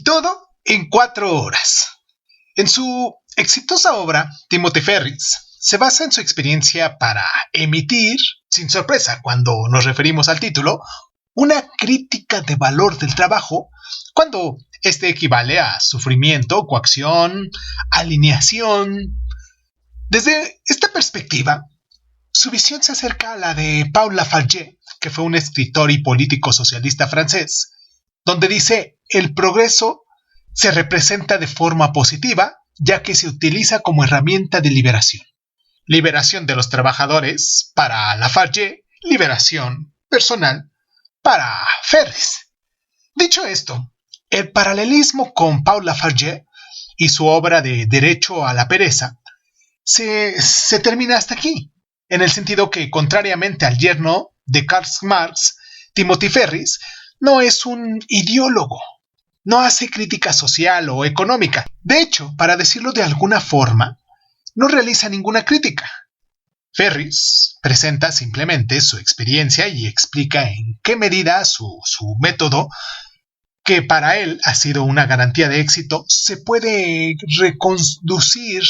todo en 4 horas. En su exitosa obra, Timothy Ferris se basa en su experiencia para emitir, sin sorpresa cuando nos referimos al título, una crítica de valor del trabajo cuando este equivale a sufrimiento, coacción, alineación. Desde esta perspectiva, su visión se acerca a la de Paul Lafargue, que fue un escritor y político socialista francés, donde dice: el progreso se representa de forma positiva, ya que se utiliza como herramienta de liberación. Liberación de los trabajadores para Lafargue, liberación personal para Ferris. Dicho esto, el paralelismo con Paul Lafargue y su obra de Derecho a la pereza se termina hasta aquí, en el sentido que, contrariamente al yerno de Karl Marx, Timothy Ferris no es un ideólogo, no hace crítica social o económica. De hecho, para decirlo de alguna forma, no realiza ninguna crítica. Ferris presenta simplemente su experiencia y explica en qué medida su método, que para él ha sido una garantía de éxito, se puede reconducir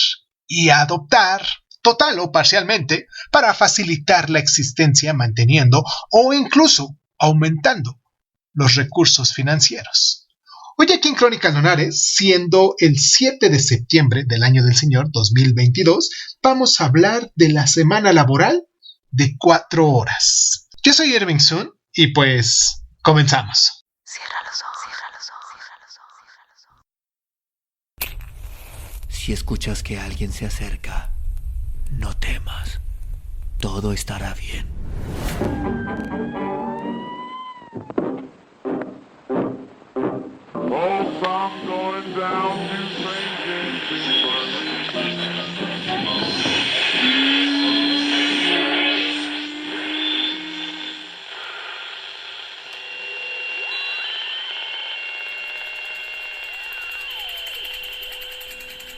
y adoptar total o parcialmente para facilitar la existencia manteniendo o incluso aumentando los recursos financieros. Hoy aquí en Crónicas Lunares, siendo el 7 de septiembre del año del Señor 2022, vamos a hablar de la semana laboral de 4 horas. Yo soy Irving Sun y pues comenzamos. Cierra los ojos, cierra los ojos, cierra los ojos. Si escuchas que alguien se acerca, no temas. Todo estará bien.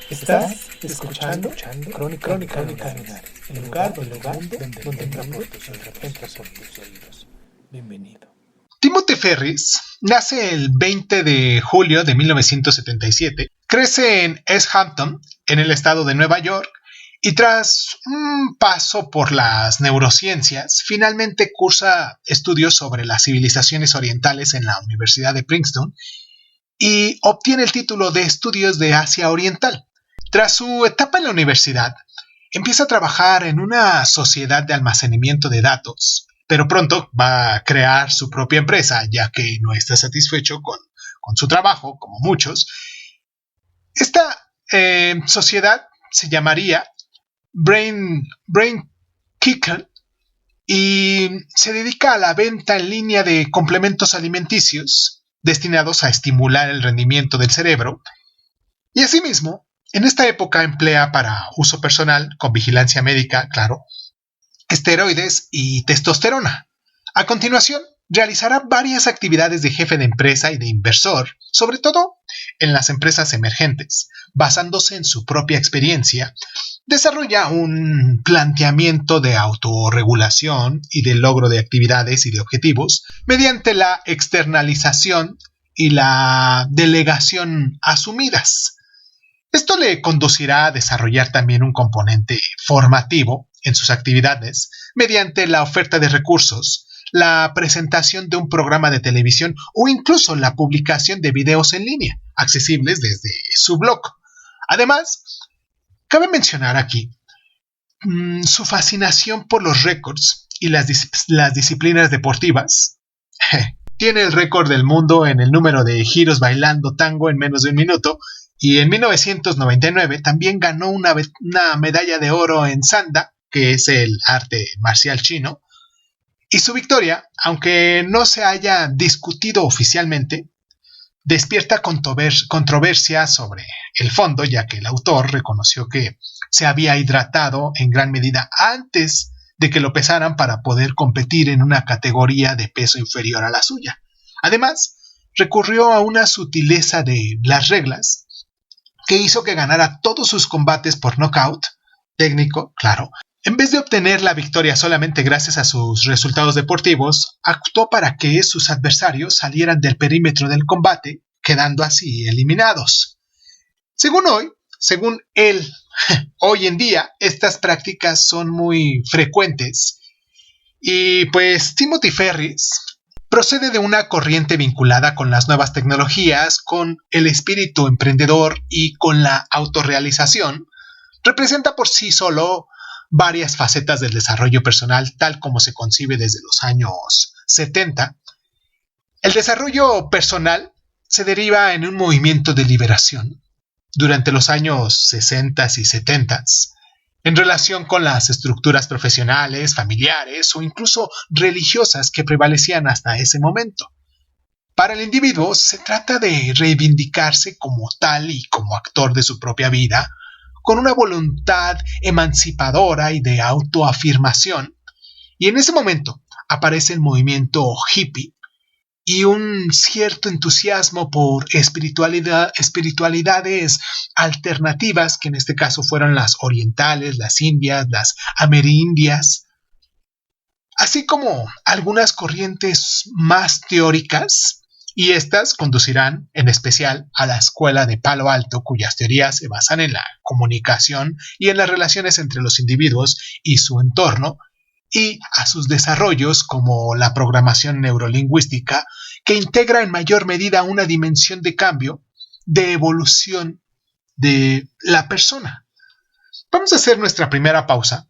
Estás escuchando Crónicas Lunares, el lugar donde entra por tus oídos. Bienvenido. Timothy Ferris nace el 20 de julio de 1977, crece en East Hampton, en el estado de Nueva York, y tras un paso por las neurociencias, finalmente cursa estudios sobre las civilizaciones orientales en la Universidad de Princeton y obtiene el título de Estudios de Asia Oriental. Tras su etapa en la universidad, empieza a trabajar en una sociedad de almacenamiento de datos, pero pronto va a crear su propia empresa, ya que no está satisfecho con su trabajo, como muchos. Esta sociedad se llamaría Brain Kicker y se dedica a la venta en línea de complementos alimenticios destinados a estimular el rendimiento del cerebro, y asimismo, en esta época emplea para uso personal, con vigilancia médica, claro, esteroides y testosterona. A continuación, realizará varias actividades de jefe de empresa y de inversor, sobre todo en las empresas emergentes. Basándose en su propia experiencia, desarrolla un planteamiento de autorregulación y de logro de actividades y de objetivos mediante la externalización y la delegación asumidas. Esto le conducirá a desarrollar también un componente formativo en sus actividades mediante la oferta de recursos, la presentación de un programa de televisión o incluso la publicación de videos en línea, accesibles desde su blog. Además, cabe mencionar aquí su fascinación por los récords y las disciplinas deportivas. Tiene el récord del mundo en el número de giros bailando tango en menos de 1 minuto, y en 1999 también ganó una medalla de oro en Sanda, que es el arte marcial chino, y su victoria, aunque no se haya discutido oficialmente, despierta controversia sobre el fondo, ya que el autor reconoció que se había hidratado en gran medida antes de que lo pesaran para poder competir en una categoría de peso inferior a la suya. Además, recurrió a una sutileza de las reglas que hizo que ganara todos sus combates por nocaut técnico, claro. En vez de obtener la victoria solamente gracias a sus resultados deportivos, actuó para que sus adversarios salieran del perímetro del combate, quedando así eliminados. Según él, hoy en día estas prácticas son muy frecuentes y pues Timothy Ferris procede de una corriente vinculada con las nuevas tecnologías, con el espíritu emprendedor y con la autorrealización. Representa por sí solo varias facetas del desarrollo personal tal como se concibe desde los años 70. El desarrollo personal se deriva en un movimiento de liberación durante los años 60 y 70 en relación con las estructuras profesionales, familiares o incluso religiosas que prevalecían hasta ese momento. Para el individuo se trata de reivindicarse como tal y como actor de su propia vida, con una voluntad emancipadora y de autoafirmación, y en ese momento aparece el movimiento hippie y un cierto entusiasmo por espiritualidades alternativas, que en este caso fueron las orientales, las indias, las amerindias, así como algunas corrientes más teóricas, y estas conducirán en especial a la escuela de Palo Alto, cuyas teorías se basan en la comunicación y en las relaciones entre los individuos y su entorno, y a sus desarrollos como la programación neurolingüística, que integra en mayor medida una dimensión de cambio, de evolución de la persona. Vamos a hacer nuestra primera pausa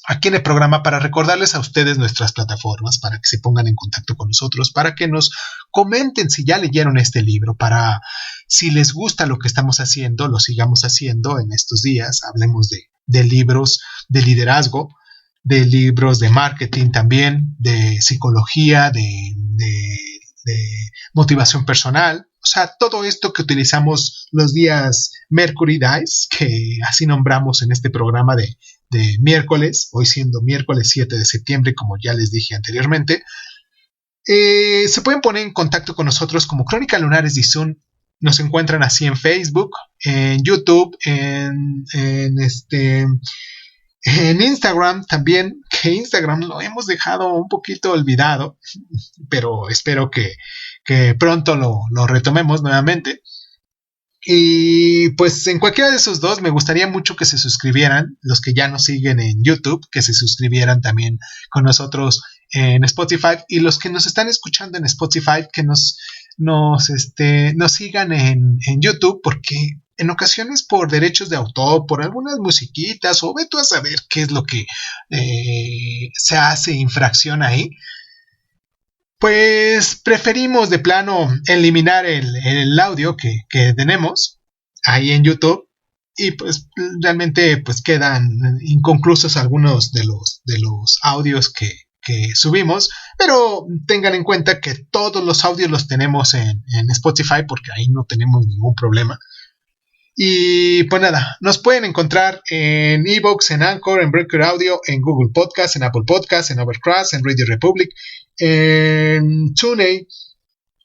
aquí en el programa para recordarles a ustedes nuestras plataformas, para que se pongan en contacto con nosotros, para que nos comenten si ya leyeron este libro, para si les gusta lo que estamos haciendo, lo sigamos haciendo en estos días. Hablemos de libros de liderazgo, de libros de marketing también, de psicología, de motivación personal. O sea, todo esto que utilizamos los días Mercury Dice, que así nombramos en este programa de miércoles, hoy siendo miércoles 7 de septiembre, como ya les dije anteriormente. Se pueden poner en contacto con nosotros como Crónica Lunares de Zoom. Nos encuentran así en Facebook, en YouTube, en Instagram también, que Instagram lo hemos dejado un poquito olvidado, pero espero que pronto lo retomemos nuevamente. Y pues en cualquiera de esos dos me gustaría mucho que se suscribieran, los que ya nos siguen en YouTube, que se suscribieran también con nosotros en Spotify, y los que nos están escuchando en Spotify, que nos sigan en YouTube, porque en ocasiones por derechos de autor, por algunas musiquitas, o ve tú a saber qué es lo que se hace infracción ahí, pues preferimos de plano eliminar el audio que tenemos ahí en YouTube, y pues realmente pues quedan inconclusos algunos de los audios que subimos, pero tengan en cuenta que todos los audios los tenemos en Spotify, porque ahí no tenemos ningún problema. Y pues nada, nos pueden encontrar en iVoox, en Anchor, en Breaker Audio, en Google Podcast, en Apple Podcast, en Overcast, en Radio Republic, en TuneIn,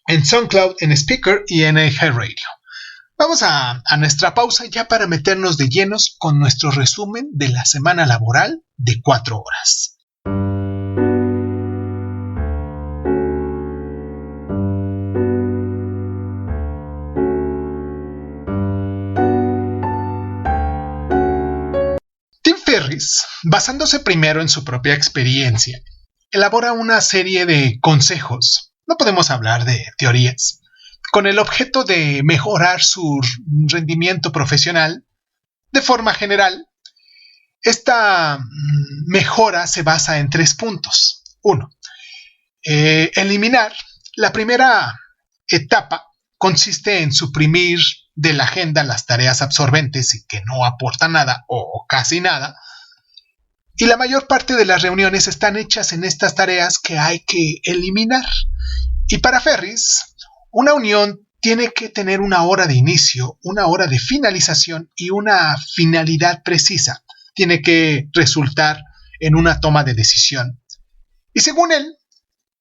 en SoundCloud, en Speaker y en iHeartRadio. Vamos a nuestra pausa ya para meternos de llenos con nuestro resumen de la semana laboral de 4 horas. Tim Ferriss, basándose primero en su propia experiencia, elabora una serie de consejos, no podemos hablar de teorías, con el objeto de mejorar su rendimiento profesional. De forma general, esta mejora se basa en 3 puntos. 1. Eliminar. La primera etapa consiste en suprimir de la agenda las tareas absorbentes y que no aportan nada o casi nada. Y la mayor parte de las reuniones están hechas en estas tareas que hay que eliminar. Y para Ferriss, una unión tiene que tener una hora de inicio, una hora de finalización y una finalidad precisa. Tiene que resultar en una toma de decisión. Y según él,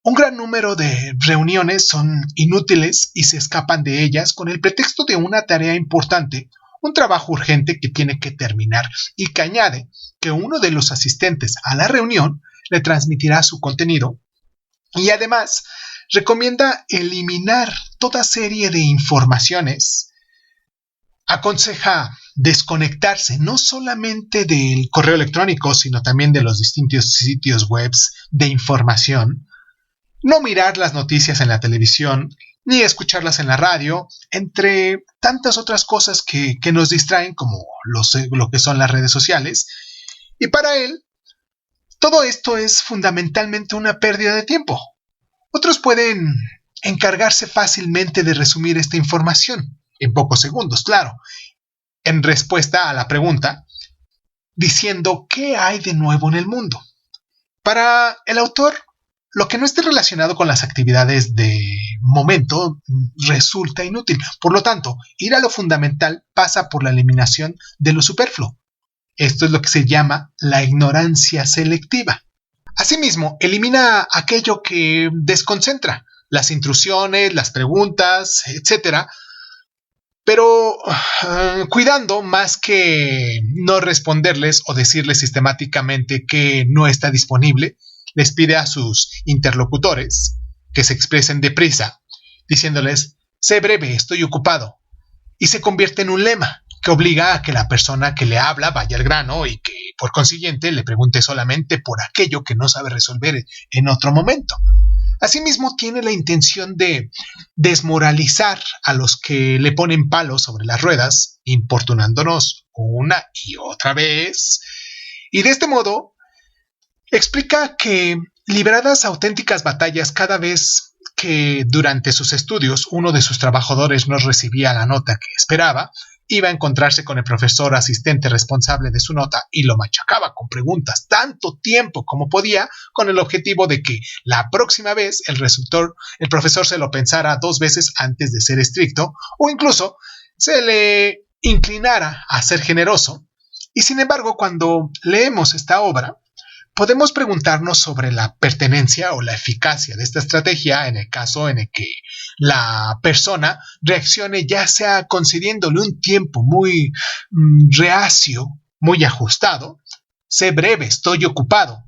un gran número de reuniones son inútiles y se escapan de ellas con el pretexto de una tarea importante, un trabajo urgente que tiene que terminar, y que añade que uno de los asistentes a la reunión le transmitirá su contenido, y además recomienda eliminar toda serie de informaciones. Aconseja desconectarse no solamente del correo electrónico, sino también de los distintos sitios web de información. No mirar las noticias en la televisión, ni escucharlas en la radio, entre tantas otras cosas que nos distraen, como lo que son las redes sociales. Y para él, todo esto es fundamentalmente una pérdida de tiempo. Otros pueden encargarse fácilmente de resumir esta información, en pocos segundos, claro, en respuesta a la pregunta, diciendo qué hay de nuevo en el mundo. Para el autor, lo que no esté relacionado con las actividades de momento resulta inútil. Por lo tanto, ir a lo fundamental pasa por la eliminación de lo superfluo. Esto es lo que se llama la ignorancia selectiva. Asimismo, elimina aquello que desconcentra, las intrusiones, las preguntas, etc., pero cuidando más que no responderles o decirles sistemáticamente que no está disponible. Les pide a sus interlocutores que se expresen deprisa, diciéndoles: sé breve, estoy ocupado, y se convierte en un lema que obliga a que la persona que le habla vaya al grano y que, por consiguiente, le pregunte solamente por aquello que no sabe resolver en otro momento. Asimismo, tiene la intención de desmoralizar a los que le ponen palos sobre las ruedas, importunándonos una y otra vez, y de este modo explica que, libradas auténticas batallas cada vez que durante sus estudios uno de sus trabajadores no recibía la nota que esperaba, iba a encontrarse con el profesor asistente responsable de su nota y lo machacaba con preguntas tanto tiempo como podía, con el objetivo de que la próxima vez el profesor se lo pensara 2 veces antes de ser estricto, o incluso se le inclinara a ser generoso. Y sin embargo, cuando leemos esta obra, podemos preguntarnos sobre la pertenencia o la eficacia de esta estrategia en el caso en el que la persona reaccione, ya sea concediéndole un tiempo muy reacio, muy ajustado, sé breve, estoy ocupado,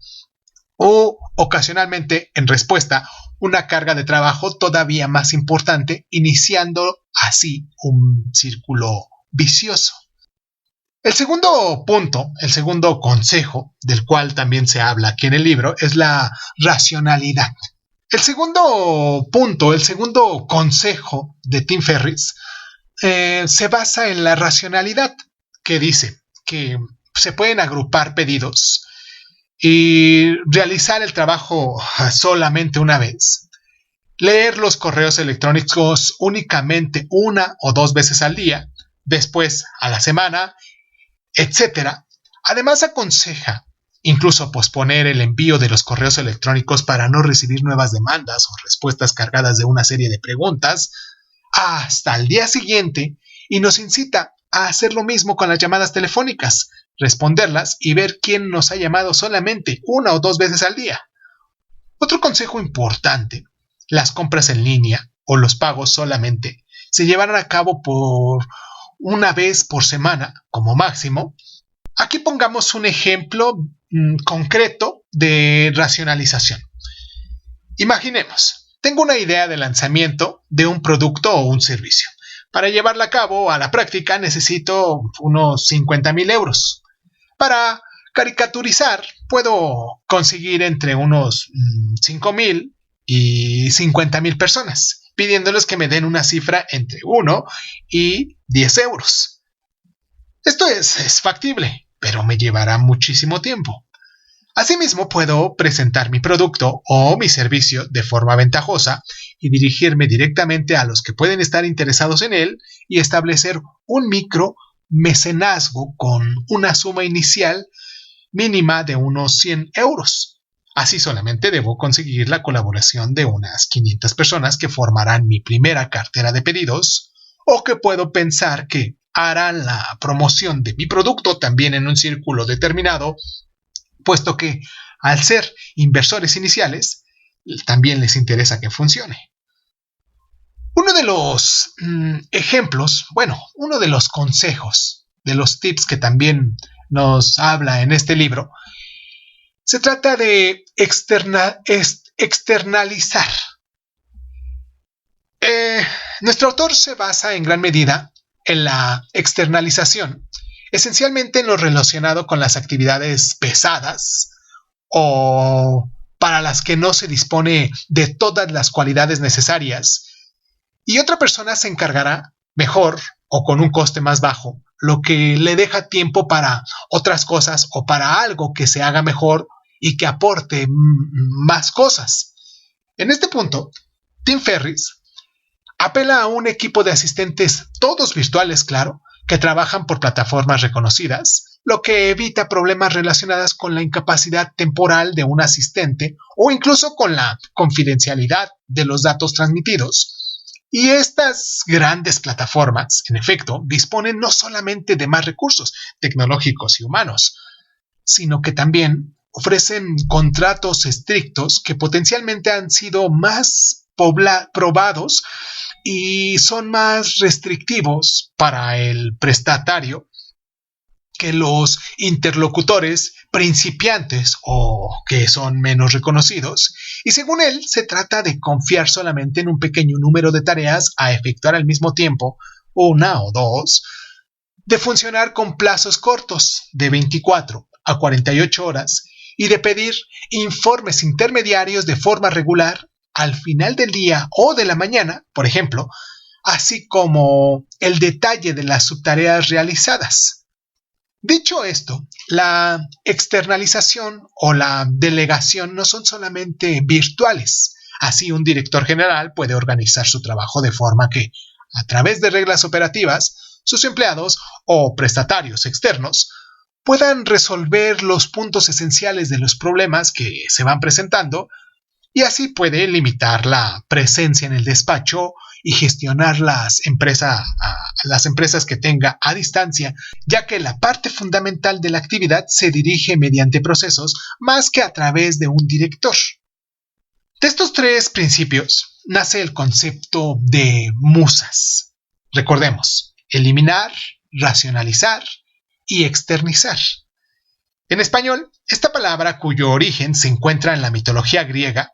o ocasionalmente en respuesta una carga de trabajo todavía más importante, iniciando así un círculo vicioso. El segundo punto, el segundo consejo, del cual también se habla aquí en el libro, es la racionalidad. El segundo punto, el segundo consejo de Tim Ferriss se basa en la racionalidad, que dice que se pueden agrupar pedidos y realizar el trabajo solamente una vez, leer los correos electrónicos únicamente 1 o 2 veces al día, después a la semana, etc. Además, aconseja incluso posponer el envío de los correos electrónicos para no recibir nuevas demandas o respuestas cargadas de una serie de preguntas hasta el día siguiente, y nos incita a hacer lo mismo con las llamadas telefónicas, responderlas y ver quién nos ha llamado solamente 1 o 2 veces al día. Otro consejo importante: las compras en línea o los pagos solamente se llevarán a cabo por una vez por semana como máximo. Aquí pongamos un ejemplo concreto de racionalización. Imaginemos, tengo una idea de lanzamiento de un producto o un servicio. Para llevarla a cabo a la práctica necesito unos 50,000 euros. Para caricaturizar, puedo conseguir entre unos 5,000 y 50,000 personas, pidiéndoles que me den una cifra entre 1 y 10 euros. Esto es factible, pero me llevará muchísimo tiempo. Asimismo, puedo presentar mi producto o mi servicio de forma ventajosa y dirigirme directamente a los que pueden estar interesados en él y establecer un micro mecenazgo con una suma inicial mínima de unos 100 euros. Así solamente debo conseguir la colaboración de unas 500 personas que formarán mi primera cartera de pedidos, o que puedo pensar que harán la promoción de mi producto también en un círculo determinado, puesto que, al ser inversores iniciales, también les interesa que funcione. Uno de los ejemplos, uno de los consejos, de los tips que también nos habla en este libro, se trata de externalizar Nuestro autor se basa en gran medida en la externalización, esencialmente en lo relacionado con las actividades pesadas o para las que no se dispone de todas las cualidades necesarias, y otra persona se encargará mejor o con un coste más bajo, lo que le deja tiempo para otras cosas o para algo que se haga mejor y que aporte más cosas. En este punto, Tim Ferriss apela a un equipo de asistentes, todos virtuales, claro, que trabajan por plataformas reconocidas, lo que evita problemas relacionados con la incapacidad temporal de un asistente o incluso con la confidencialidad de los datos transmitidos. Y estas grandes plataformas, en efecto, disponen no solamente de más recursos tecnológicos y humanos, sino que también ofrecen contratos estrictos que potencialmente han sido más probados y son más restrictivos para el prestatario que los interlocutores principiantes o que son menos reconocidos, y según él se trata de confiar solamente en un pequeño número de tareas a efectuar al mismo tiempo, una o dos, de funcionar con plazos cortos de 24 a 48 horas y de pedir informes intermediarios de forma regular al final del día o de la mañana, por ejemplo, así como el detalle de las subtareas realizadas. Dicho esto, la externalización o la delegación no son solamente virtuales. Así, un director general puede organizar su trabajo de forma que, a través de reglas operativas, sus empleados o prestatarios externos puedan resolver los puntos esenciales de los problemas que se van presentando, y así puede limitar la presencia en el despacho y gestionar las empresas que tenga a distancia, ya que la parte fundamental de la actividad se dirige mediante procesos más que a través de un director. De estos tres principios nace el concepto de musas. Recordemos, eliminar, racionalizar y externizar. En español, esta palabra, cuyo origen se encuentra en la mitología griega,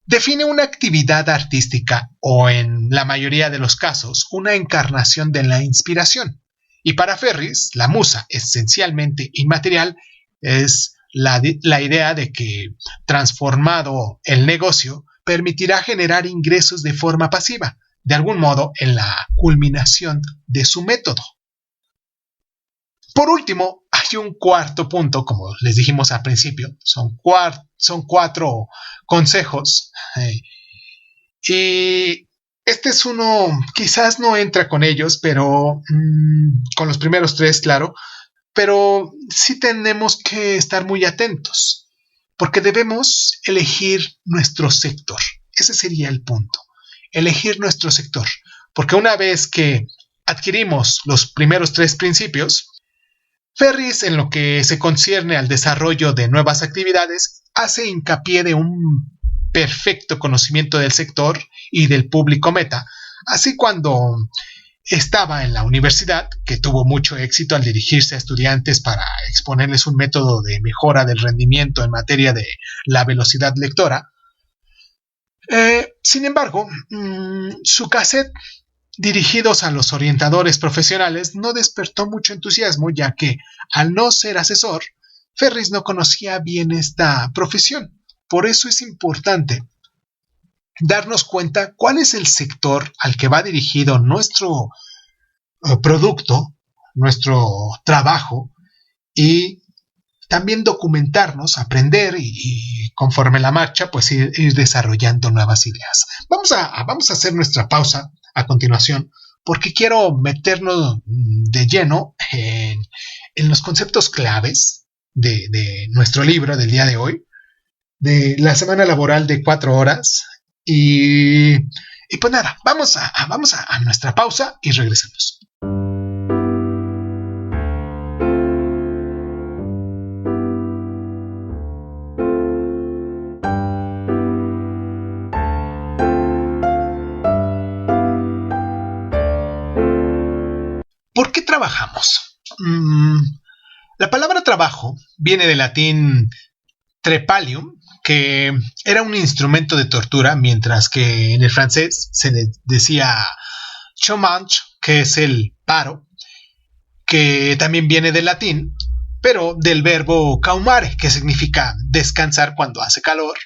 define una actividad artística o, en la mayoría de los casos, una encarnación de la inspiración. Y para Ferriss, la musa, esencialmente inmaterial, es la idea de que, transformado el negocio, permitirá generar ingresos de forma pasiva, de algún modo en la culminación de su método. Por último, hay un cuarto punto, como les dijimos al principio, son 4 consejos. Y este es uno, quizás no entra con ellos, pero con los primeros 3, claro, pero sí tenemos que estar muy atentos, porque debemos elegir nuestro sector. Ese sería el punto, elegir nuestro sector, porque una vez que adquirimos los primeros 3 principios, Ferriss, en lo que se concierne al desarrollo de nuevas actividades, hace hincapié de un perfecto conocimiento del sector y del público meta. Así, cuando estaba en la universidad, que tuvo mucho éxito al dirigirse a estudiantes para exponerles un método de mejora del rendimiento en materia de la velocidad lectora. Sin embargo, su cassette dirigidos a los orientadores profesionales no despertó mucho entusiasmo, ya que, al no ser asesor, Ferriss no conocía bien esta profesión. Por eso es importante darnos cuenta cuál es el sector al que va dirigido nuestro producto, nuestro trabajo, y también documentarnos, aprender y conforme la marcha, pues ir desarrollando nuevas ideas. Vamos a hacer nuestra pausa a continuación, porque quiero meternos de lleno en los conceptos claves de nuestro libro del día de hoy, de la semana laboral de 4 horas. Y pues nada, vamos a nuestra pausa y regresamos. ¿Por qué trabajamos? La palabra trabajo viene del latín trepalium, que era un instrumento de tortura, mientras que en el francés se le decía chômage, que es el paro, que también viene del latín, pero del verbo caumare, que significa descansar cuando hace calor.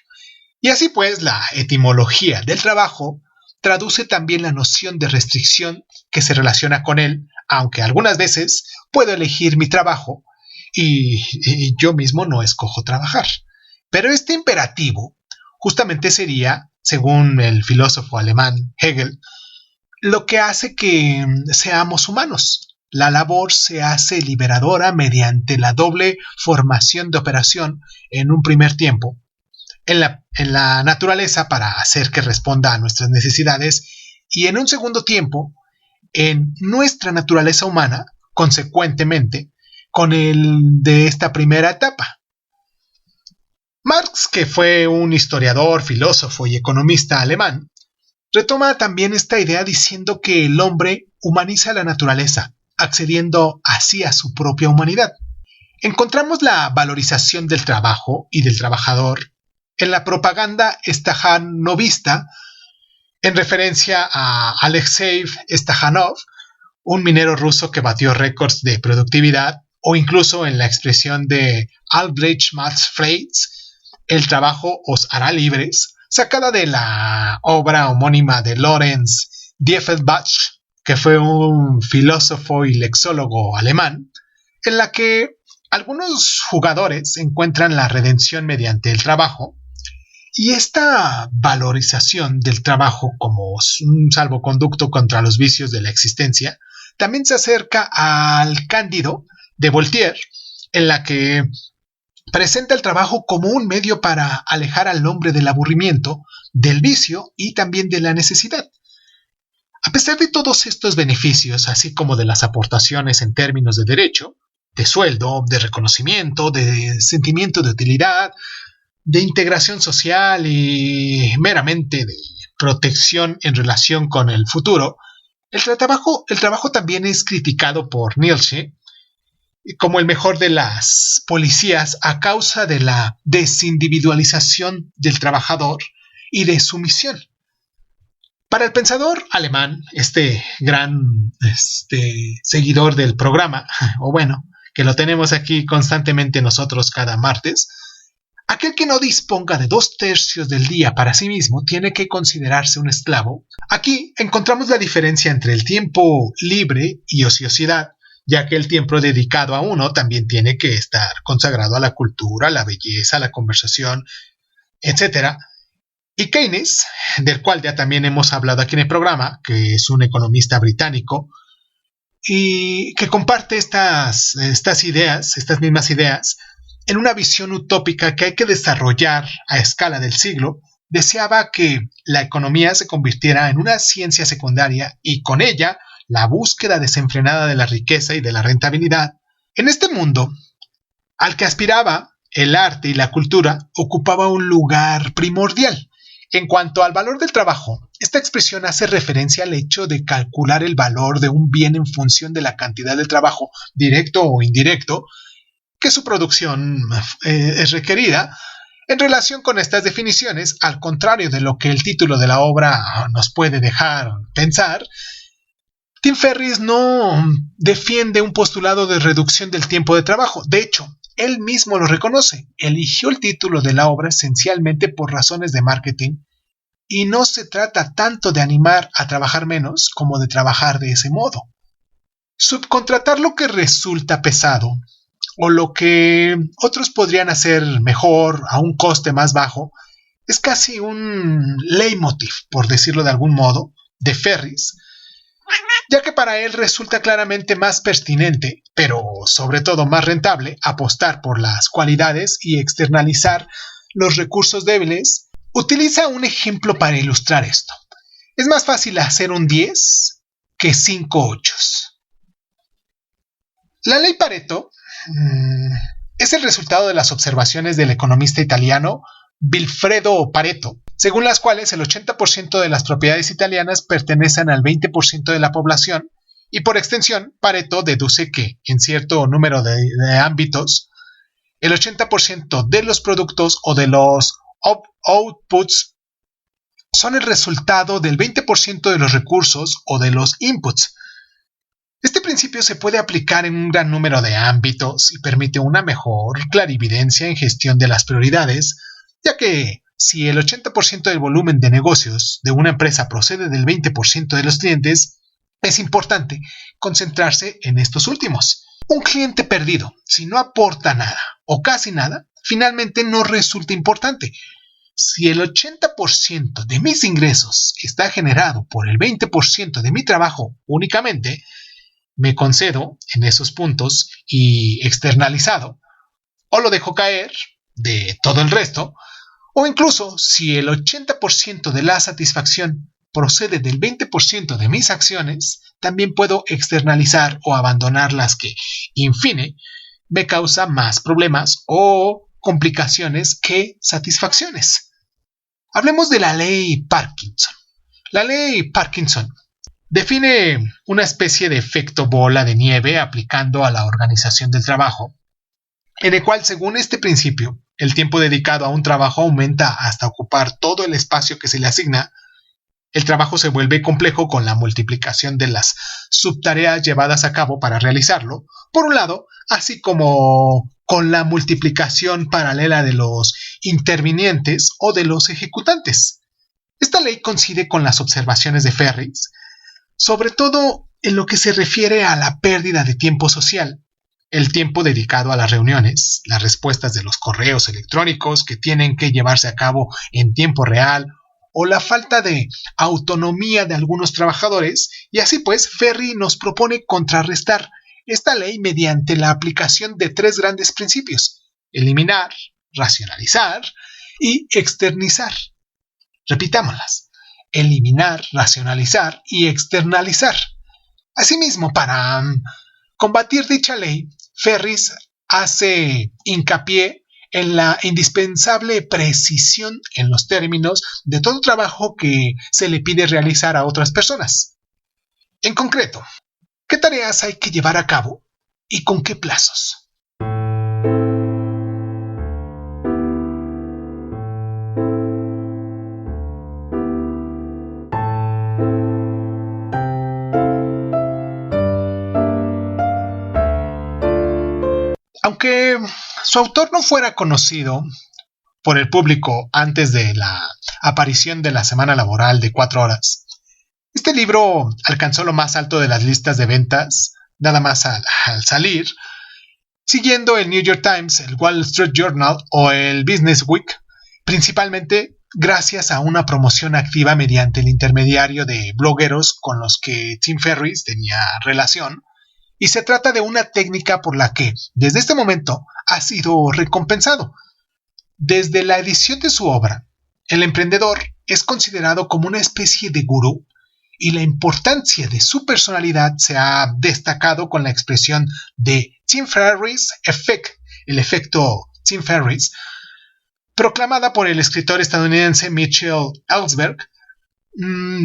Y así pues, la etimología del trabajo traduce también la noción de restricción que se relaciona con él, aunque algunas veces puedo elegir mi trabajo y yo mismo no escojo trabajar. Pero este imperativo justamente sería, según el filósofo alemán Hegel, lo que hace que seamos humanos. La labor se hace liberadora mediante la doble formación de operación en un primer tiempo en la naturaleza para hacer que responda a nuestras necesidades y en un segundo tiempo en nuestra naturaleza humana, consecuentemente, con el de esta primera etapa. Marx, que fue un historiador, filósofo y economista alemán, retoma también esta idea diciendo que el hombre humaniza la naturaleza, accediendo así a su propia humanidad. Encontramos la valorización del trabajo y del trabajador en la propaganda stajanovista, en referencia a Alexei Stajanov, un minero ruso que batió récords de productividad, o incluso en la expresión de Albrecht Max Fritz, el trabajo os hará libres, sacada de la obra homónima de Lorenz Diefenbach, que fue un filósofo y lexólogo alemán, en la que algunos jugadores encuentran la redención mediante el trabajo, y esta valorización del trabajo como un salvoconducto contra los vicios de la existencia también se acerca al Cándido de Voltaire, en la que presenta el trabajo como un medio para alejar al hombre del aburrimiento, del vicio y también de la necesidad. A pesar de todos estos beneficios, así como de las aportaciones en términos de derecho, de sueldo, de reconocimiento, de sentimiento de utilidad, de integración social y meramente de protección en relación con el futuro, el trabajo también es criticado por Nietzsche como el mejor de las policías a causa de la desindividualización del trabajador y de su misión. Para el pensador alemán, este gran seguidor del programa, o bueno, que lo tenemos aquí constantemente nosotros cada martes, aquel que no disponga de 2/3 del día para sí mismo tiene que considerarse un esclavo. Aquí encontramos la diferencia entre el tiempo libre y ociosidad, ya que el tiempo dedicado a uno también tiene que estar consagrado a la cultura, la belleza, la conversación, etc. Y Keynes, del cual ya también hemos hablado aquí en el programa, que es un economista británico, y que comparte estas mismas ideas, en una visión utópica que hay que desarrollar a escala del siglo, deseaba que la economía se convirtiera en una ciencia secundaria y con ella la búsqueda desenfrenada de la riqueza y de la rentabilidad. En este mundo, al que aspiraba, el arte y la cultura ocupaba un lugar primordial. En cuanto al valor del trabajo, esta expresión hace referencia al hecho de calcular el valor de un bien en función de la cantidad de trabajo, directo o indirecto, que su producción es requerida. En relación con estas definiciones, al contrario de lo que el título de la obra nos puede dejar pensar, Tim Ferriss no defiende un postulado de reducción del tiempo de trabajo. De hecho, él mismo lo reconoce. Eligió el título de la obra esencialmente por razones de marketing y no se trata tanto de animar a trabajar menos como de trabajar de ese modo. Subcontratar lo que resulta pesado o lo que otros podrían hacer mejor a un coste más bajo es casi un leitmotiv, por decirlo de algún modo, de Ferriss, ya que para él resulta claramente más pertinente, pero sobre todo más rentable, apostar por las cualidades y externalizar los recursos débiles. Utiliza un ejemplo para ilustrar esto. Es más fácil hacer un 10 que 5 ochos. La ley Pareto es el resultado de las observaciones del economista italiano Vilfredo Pareto, según las cuales el 80% de las propiedades italianas pertenecen al 20% de la población, y por extensión, Pareto deduce que, en cierto número de ámbitos, el 80% de los productos o de los outputs son el resultado del 20% de los recursos o de los inputs. Este principio se puede aplicar en un gran número de ámbitos y permite una mejor clarividencia en gestión de las prioridades, ya que si el 80% del volumen de negocios de una empresa procede del 20% de los clientes, es importante concentrarse en estos últimos. Un cliente perdido, si no aporta nada o casi nada, finalmente no resulta importante. Si el 80% de mis ingresos está generado por el 20% de mi trabajo únicamente, me concedo en esos puntos y externalizado, o lo dejo caer de todo el resto, o incluso si el 80% de la satisfacción procede del 20% de mis acciones, también puedo externalizar o abandonar las que, in fine, me causa más problemas o complicaciones que satisfacciones. Hablemos de la ley Parkinson. La ley Parkinson define una especie de efecto bola de nieve aplicando a la organización del trabajo, en el cual, según este principio, el tiempo dedicado a un trabajo aumenta hasta ocupar todo el espacio que se le asigna. El trabajo se vuelve complejo con la multiplicación de las subtareas llevadas a cabo para realizarlo, por un lado, así como con la multiplicación paralela de los intervinientes o de los ejecutantes. Esta ley coincide con las observaciones de Ferris, sobre todo en lo que se refiere a la pérdida de tiempo social, el tiempo dedicado a las reuniones, las respuestas de los correos electrónicos que tienen que llevarse a cabo en tiempo real, o la falta de autonomía de algunos trabajadores, y así pues Ferri nos propone contrarrestar esta ley mediante la aplicación de 3 grandes principios: eliminar, racionalizar y externizar. Repitámoslas: eliminar, racionalizar y externalizar. Asimismo, para combatir dicha ley, Ferris hace hincapié en la indispensable precisión en los términos de todo trabajo que se le pide realizar a otras personas. En concreto, ¿qué tareas hay que llevar a cabo y con qué plazos? Aunque su autor no fuera conocido por el público antes de la aparición de la semana laboral de 4 horas, este libro alcanzó lo más alto de las listas de ventas nada más al salir, siguiendo el New York Times, el Wall Street Journal o el Business Week, principalmente gracias a una promoción activa mediante el intermediario de blogueros con los que Tim Ferriss tenía relación. Y se trata de una técnica por la que, desde este momento, ha sido recompensado. Desde la edición de su obra, el emprendedor es considerado como una especie de gurú, y la importancia de su personalidad se ha destacado con la expresión de Tim Ferriss Effect, el efecto Tim Ferriss, proclamada por el escritor estadounidense Mitchell Ellsberg,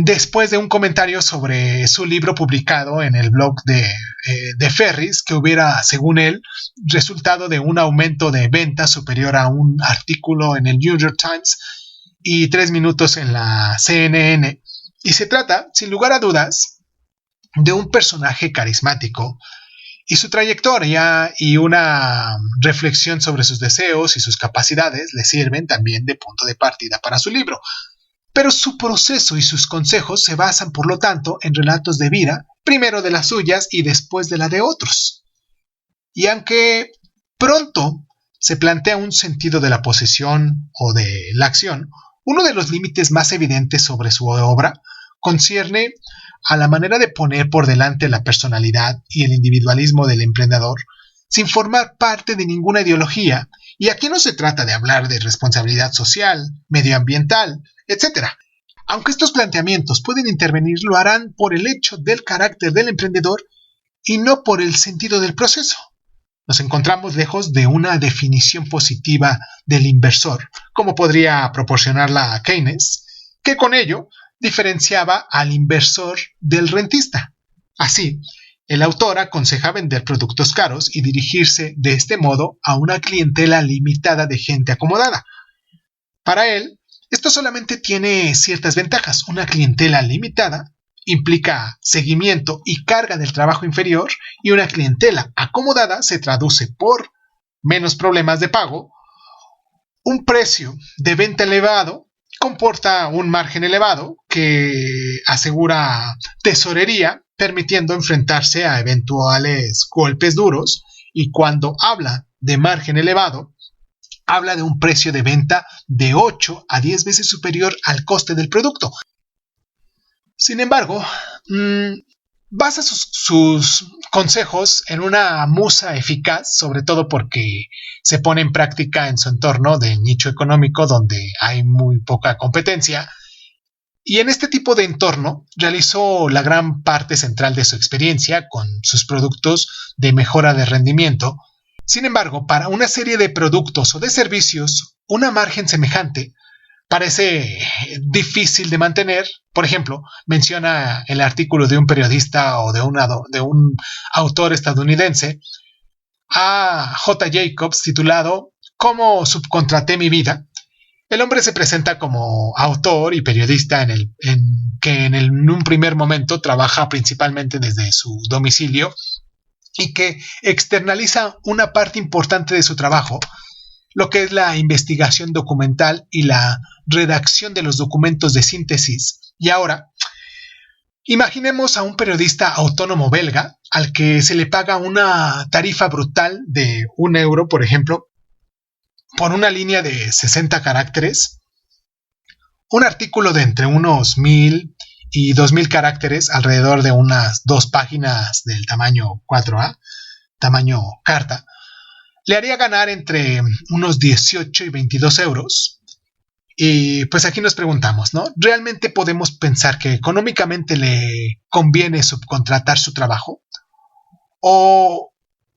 después de un comentario sobre su libro publicado en el blog de Ferriss, que hubiera, según él, resultado de un aumento de ventas superior a un artículo en el New York Times y 3 minutos en la CNN. Y se trata, sin lugar a dudas, de un personaje carismático, y su trayectoria y una reflexión sobre sus deseos y sus capacidades le sirven también de punto de partida para su libro. Pero su proceso y sus consejos se basan, por lo tanto, en relatos de vida, primero de las suyas y después de la de otros. Y aunque pronto se plantea un sentido de la posesión o de la acción, uno de los límites más evidentes sobre su obra concierne a la manera de poner por delante la personalidad y el individualismo del emprendedor sin formar parte de ninguna ideología. Y aquí no se trata de hablar de responsabilidad social, medioambiental, etc. Aunque estos planteamientos pueden intervenir, lo harán por el hecho del carácter del emprendedor y no por el sentido del proceso. Nos encontramos lejos de una definición positiva del inversor, como podría proporcionarla Keynes, que con ello diferenciaba al inversor del rentista. Así, el autor aconseja vender productos caros y dirigirse de este modo a una clientela limitada de gente acomodada. Para él, esto solamente tiene ciertas ventajas. Una clientela limitada implica seguimiento y carga del trabajo inferior, y una clientela acomodada se traduce por menos problemas de pago. Un precio de venta elevado comporta un margen elevado que asegura tesorería, permitiendo enfrentarse a eventuales golpes duros, y cuando habla de margen elevado, habla de un precio de venta de 8 a 10 veces superior al coste del producto. Sin embargo, basa sus consejos en una musa eficaz, sobre todo porque se pone en práctica en su entorno de nicho económico donde hay muy poca competencia, y en este tipo de entorno realizó la gran parte central de su experiencia con sus productos de mejora de rendimiento. Sin embargo, para una serie de productos o de servicios, una margen semejante parece difícil de mantener. Por ejemplo, menciona el artículo de un periodista o de un autor estadounidense, A. J. Jacobs, titulado ¿Cómo subcontraté mi vida? El hombre se presenta como autor y periodista en un primer momento trabaja principalmente desde su domicilio y que externaliza una parte importante de su trabajo, lo que es la investigación documental y la redacción de los documentos de síntesis. Y ahora, imaginemos a un periodista autónomo belga al que se le paga una tarifa brutal de €1, por ejemplo, por una línea de 60 caracteres, un artículo de entre unos 1000 y 2000 caracteres, alrededor de unas 2 páginas del tamaño 4A, tamaño carta, le haría ganar entre unos 18 y 22 euros. Y pues aquí nos preguntamos, ¿no? ¿Realmente podemos pensar que económicamente le conviene subcontratar su trabajo? ¿O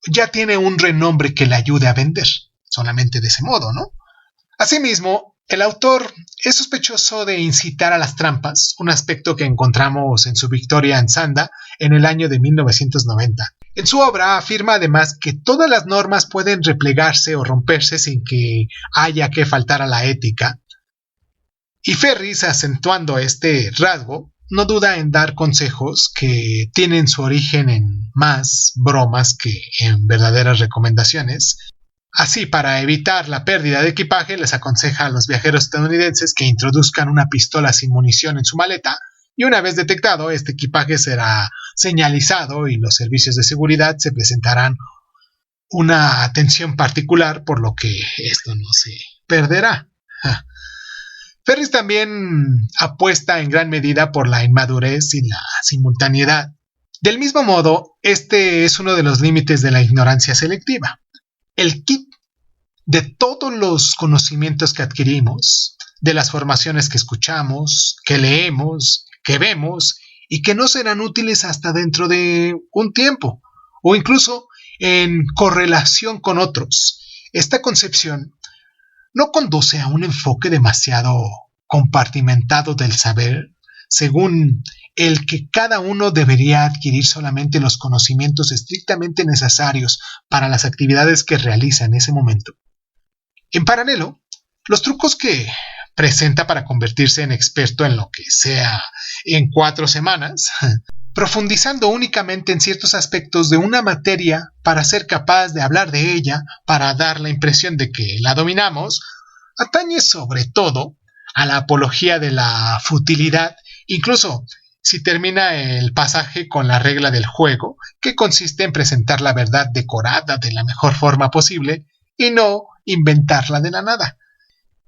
ya tiene un renombre que le ayude a vender? Solamente de ese modo, ¿no? Asimismo, el autor es sospechoso de incitar a las trampas, un aspecto que encontramos en su Victoria en Sanda en el año de 1990. En su obra afirma además que todas las normas pueden replegarse o romperse sin que haya que faltar a la ética. Y Ferris, acentuando este rasgo, no duda en dar consejos que tienen su origen en más bromas que en verdaderas recomendaciones. Así, para evitar la pérdida de equipaje, les aconseja a los viajeros estadounidenses que introduzcan una pistola sin munición en su maleta, y una vez detectado, este equipaje será señalizado y los servicios de seguridad se presentarán una atención particular, por lo que esto no se perderá. Ferris también apuesta en gran medida por la inmadurez y la simultaneidad. Del mismo modo, este es uno de los límites de la ignorancia selectiva. El kit de todos los conocimientos que adquirimos, de las formaciones que escuchamos, que leemos, que vemos y que no serán útiles hasta dentro de un tiempo o incluso en correlación con otros. Esta concepción no conduce a un enfoque demasiado compartimentado del saber, según el que cada uno debería adquirir solamente los conocimientos estrictamente necesarios para las actividades que realiza en ese momento. En paralelo, los trucos que presenta para convertirse en experto en lo que sea en 4 semanas, profundizando únicamente en ciertos aspectos de una materia para ser capaz de hablar de ella, para dar la impresión de que la dominamos, atañe sobre todo a la apología de la futilidad, incluso si termina el pasaje con la regla del juego, que consiste en presentar la verdad decorada de la mejor forma posible y no inventarla de la nada.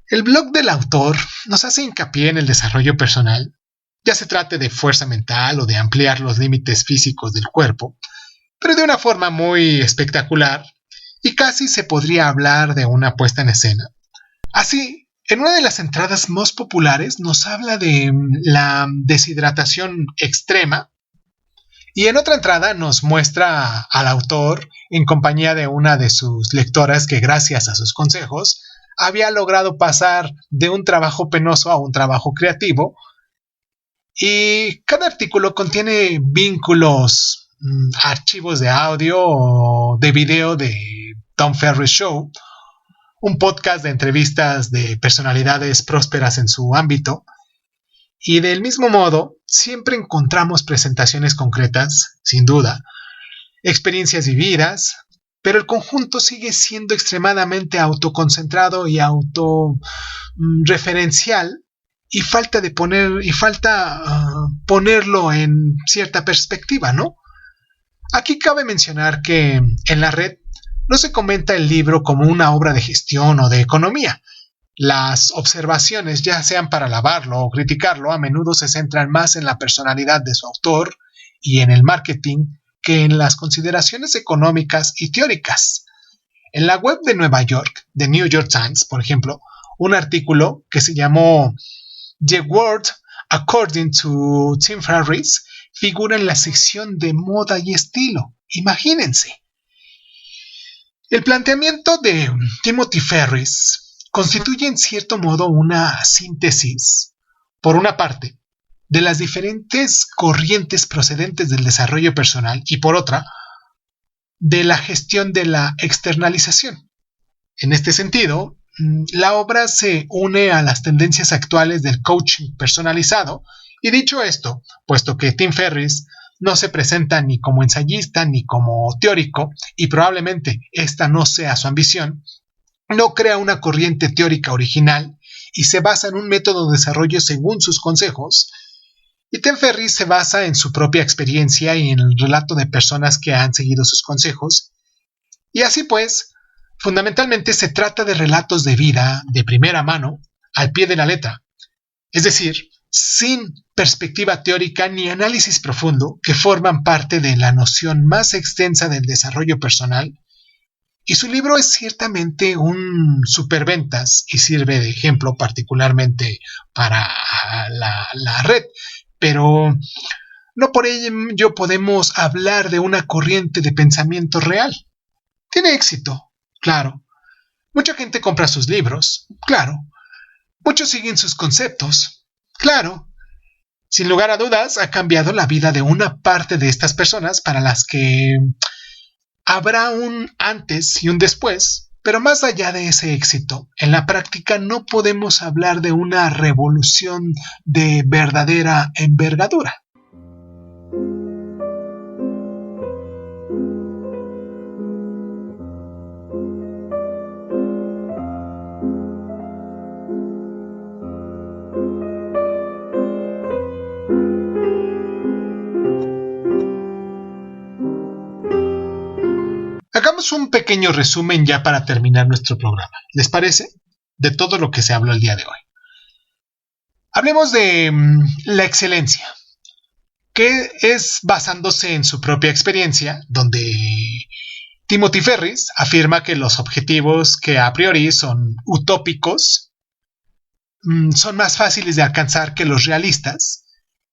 El blog del autor nos hace hincapié en el desarrollo personal, ya se trate de fuerza mental o de ampliar los límites físicos del cuerpo, pero de una forma muy espectacular, y casi se podría hablar de una puesta en escena. Así, en una de las entradas más populares nos habla de la deshidratación extrema, y en otra entrada nos muestra al autor en compañía de una de sus lectoras que, gracias a sus consejos, había logrado pasar de un trabajo penoso a un trabajo creativo. Y cada artículo contiene vínculos, archivos de audio o de video de Tom Ferris Show, un podcast de entrevistas de personalidades prósperas en su ámbito. Y del mismo modo, siempre encontramos presentaciones concretas, sin duda, experiencias vividas, pero el conjunto sigue siendo extremadamente autoconcentrado y autorreferencial y falta ponerlo en cierta perspectiva, ¿no? Aquí cabe mencionar que en la red no se comenta el libro como una obra de gestión o de economía. Las observaciones, ya sean para alabarlo o criticarlo, a menudo se centran más en la personalidad de su autor y en el marketing que en las consideraciones económicas y teóricas. En la web de Nueva York, de New York Times, por ejemplo, un artículo que se llamó The World According to Tim Ferriss figura en la sección de moda y estilo. Imagínense. El planteamiento de Timothy Ferriss constituye en cierto modo una síntesis, por una parte, de las diferentes corrientes procedentes del desarrollo personal y por otra, de la gestión de la externalización. En este sentido, la obra se une a las tendencias actuales del coaching personalizado y dicho esto, puesto que Tim Ferriss no se presenta ni como ensayista ni como teórico y probablemente esta no sea su ambición, no crea una corriente teórica original y se basa en un método de desarrollo según sus consejos. Y Tim Ferriss se basa en su propia experiencia y en el relato de personas que han seguido sus consejos. Y así pues, fundamentalmente se trata de relatos de vida de primera mano, al pie de la letra. Es decir, sin perspectiva teórica ni análisis profundo que forman parte de la noción más extensa del desarrollo personal. Y su libro es ciertamente un superventas y sirve de ejemplo particularmente para la red. Pero no por ello podemos hablar de una corriente de pensamiento real. Tiene éxito, claro. Mucha gente compra sus libros, claro. Muchos siguen sus conceptos, claro. Sin lugar a dudas, ha cambiado la vida de una parte de estas personas para las que habrá un antes y un después. Pero más allá de ese éxito, en la práctica no podemos hablar de una revolución de verdadera envergadura. Hagamos un pequeño resumen ya para terminar nuestro programa. ¿Les parece? De todo lo que se habló el día de hoy. Hablemos de la excelencia, que es basándose en su propia experiencia, donde Timothy Ferriss afirma que los objetivos que a priori son utópicos son más fáciles de alcanzar que los realistas,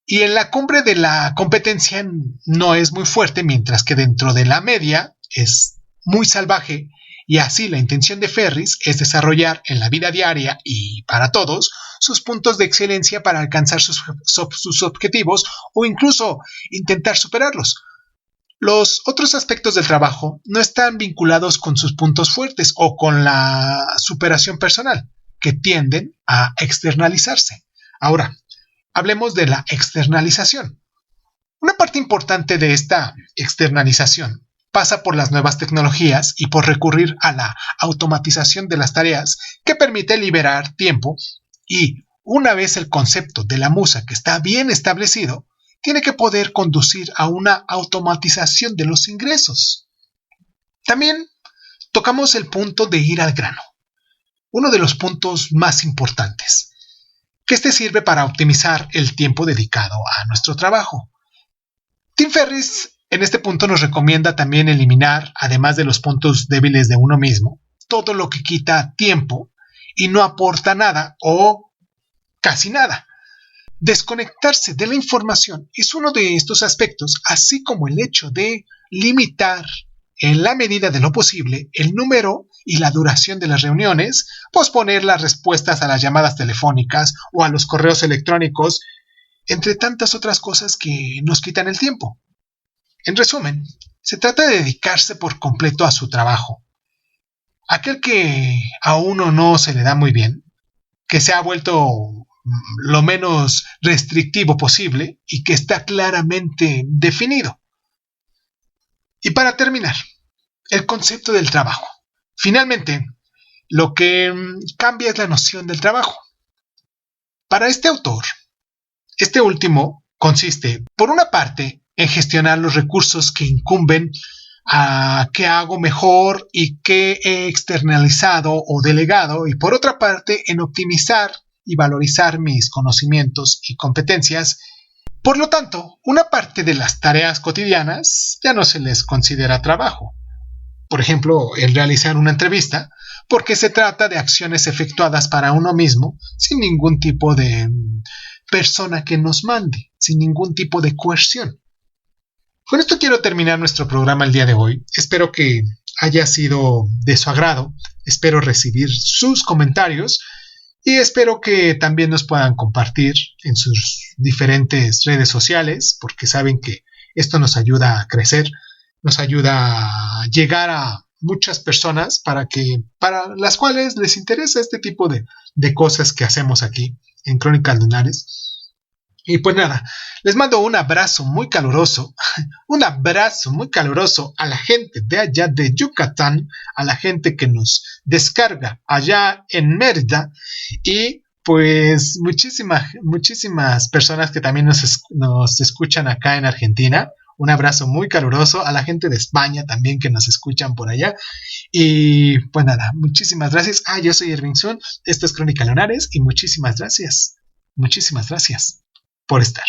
y en la cumbre de la competencia no es muy fuerte, mientras que dentro de la media es muy salvaje, y así la intención de Ferriss es desarrollar en la vida diaria y para todos sus puntos de excelencia para alcanzar sus objetivos o incluso intentar superarlos. Los otros aspectos del trabajo no están vinculados con sus puntos fuertes o con la superación personal, que tienden a externalizarse. Ahora, hablemos de la externalización. Una parte importante de esta externalización pasa por las nuevas tecnologías y por recurrir a la automatización de las tareas que permite liberar tiempo y, una vez el concepto de la musa que está bien establecido, tiene que poder conducir a una automatización de los ingresos. También tocamos el punto de ir al grano, uno de los puntos más importantes, que este sirve para optimizar el tiempo dedicado a nuestro trabajo. Tim Ferriss en este punto nos recomienda también eliminar, además de los puntos débiles de uno mismo, todo lo que quita tiempo y no aporta nada o casi nada. Desconectarse de la información es uno de estos aspectos, así como el hecho de limitar en la medida de lo posible el número y la duración de las reuniones, posponer las respuestas a las llamadas telefónicas o a los correos electrónicos, entre tantas otras cosas que nos quitan el tiempo. En resumen, se trata de dedicarse por completo a su trabajo. aquel que a uno no se le da muy bien, que se ha vuelto lo menos restrictivo posible y que está claramente definido. Y para terminar, el concepto del trabajo. Finalmente, lo que cambia es la noción del trabajo. Para este autor, este último consiste, por una parte, en gestionar los recursos que incumben a qué hago mejor y qué he externalizado o delegado, y por otra parte, en optimizar y valorizar mis conocimientos y competencias. Por lo tanto, una parte de las tareas cotidianas ya no se les considera trabajo. Por ejemplo, el realizar una entrevista, porque se trata de acciones efectuadas para uno mismo, sin ningún tipo de persona que nos mande, sin ningún tipo de coerción. Con esto quiero terminar nuestro programa el día de hoy. Espero que haya sido de su agrado. Espero recibir sus comentarios y espero que también nos puedan compartir en sus diferentes redes sociales, porque saben que esto nos ayuda a crecer, nos ayuda a llegar a muchas personas para las cuales les interesa este tipo de cosas que hacemos aquí en Crónicas Lunares. Y pues nada, les mando un abrazo muy caluroso a la gente de allá de Yucatán, a la gente que nos descarga allá en Mérida y pues muchísimas personas que también nos escuchan acá en Argentina. Un abrazo muy caluroso a la gente de España también que nos escuchan por allá. Y pues nada, muchísimas gracias. Yo soy Ervin Sun, esto es Crónica Lunares y muchísimas gracias por estar.